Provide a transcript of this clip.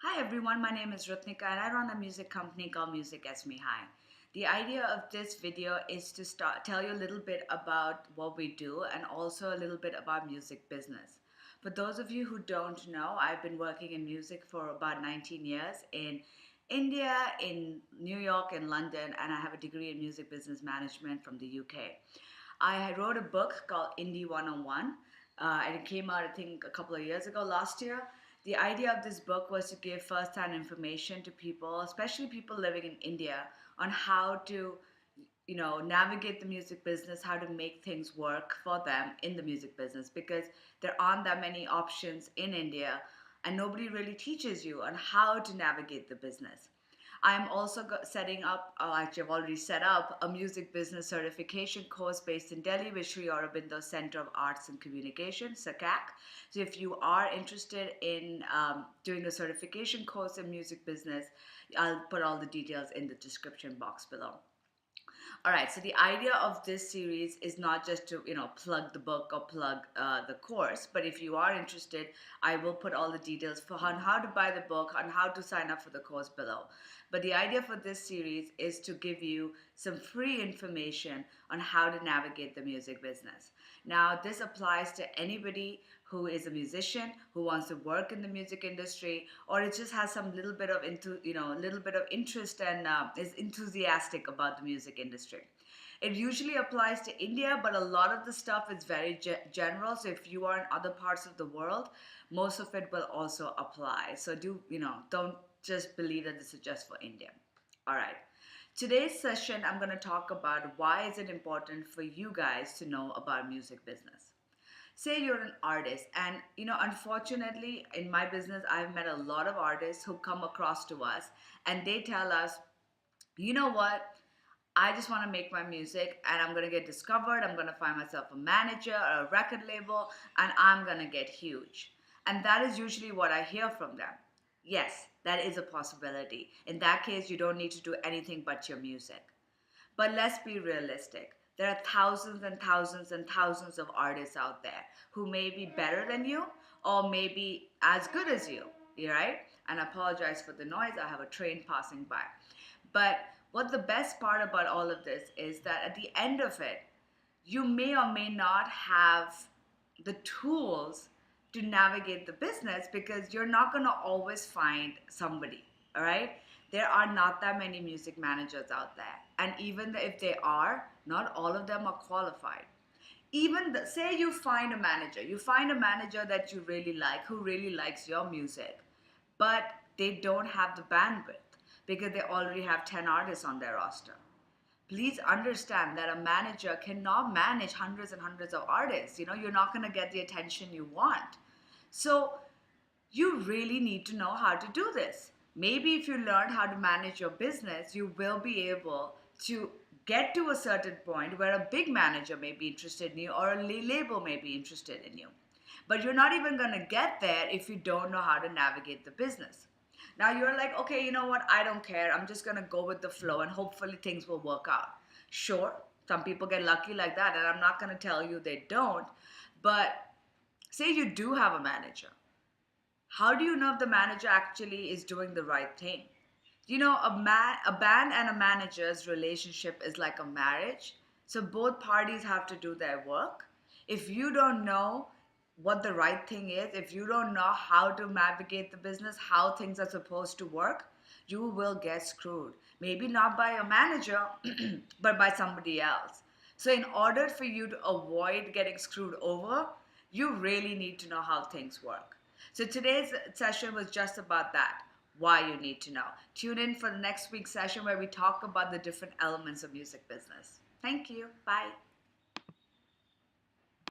Hi everyone, my name is Ritnika and I run a music company called Music MGMH. The idea of this video is to tell you a little bit about what we do and also a little bit about music business. For those of you who don't know, I've been working in music for about 19 years in India, in New York, and London, and I have a degree in music business management from the UK. I wrote a book called Indie 101, and it came out, I think, a couple of years ago, last year. The idea of this book was to give first-hand information to people, especially people living in India, on how to, navigate the music business, how to make things work for them in the music business, because there aren't that many options in India, and nobody really teaches you on how to navigate the business. I'm also setting up, actually, I've already set up a music business certification course based in Delhi with Sri Aurobindo Center of Arts and Communication, SACAC. So if you are interested in doing a certification course in music business, I'll put all the details in the description box below. All right, so the idea of this series is not just to plug the book or plug the course, but if you are interested, I will put all the details on how to buy the book, on how to sign up for the course below. But the idea for this series is to give you some free information on how to navigate the music business. Now, this applies to anybody who is a musician, who wants to work in the music industry, or it just has some little bit of little bit of interest and is enthusiastic about the music industry. It usually applies to India, but a lot of the stuff is very general. So if you are in other parts of the world, most of it will also apply. So don't just believe that this is just for India. All right. Today's session, I'm going to talk about why is it important for you guys to know about music business. Say you're an artist, and unfortunately in my business I've met a lot of artists who come across to us and they tell us, you know what, I just want to make my music and I'm going to get discovered, I'm going to find myself a manager or a record label, and I'm going to get huge. And that is usually what I hear from them. Yes, that is a possibility. In that case, you don't need to do anything but your music. But let's be realistic. There are thousands and thousands and thousands of artists out there who may be better than you or maybe as good as you, right? And I apologize for the noise. I have a train passing by. But what the best part about all of this is that at the end of it, you may or may not have the tools to navigate the business because you're not going to always find somebody, all right? There are not that many music managers out there. And even if they are, not all of them are qualified. Say you find a manager that you really like, who really likes your music, but they don't have the bandwidth because they already have 10 artists on their roster. Please understand that a manager cannot manage hundreds and hundreds of artists. You're not going to get the attention you want. So you really need to know how to do this. Maybe if you learn how to manage your business, you will be able to get to a certain point where a big manager may be interested in you or a label may be interested in you. But you're not even going to get there if you don't know how to navigate the business. Now you're like, okay, you know what? I don't care. I'm just going to go with the flow and hopefully things will work out. Sure, some people get lucky like that, and I'm not going to tell you they don't. But say you do have a manager. How do you know if the manager actually is doing the right thing? A band and a manager's relationship is like a marriage. So both parties have to do their work. If you don't know what the right thing is, if you don't know how to navigate the business, how things are supposed to work, you will get screwed. Maybe not by a manager, but by somebody else. So in order for you to avoid getting screwed over, you really need to know how things work. So today's session was just about that, why you need to know. Tune in for the next week's session where we talk about the different elements of music business. Thank you. Bye.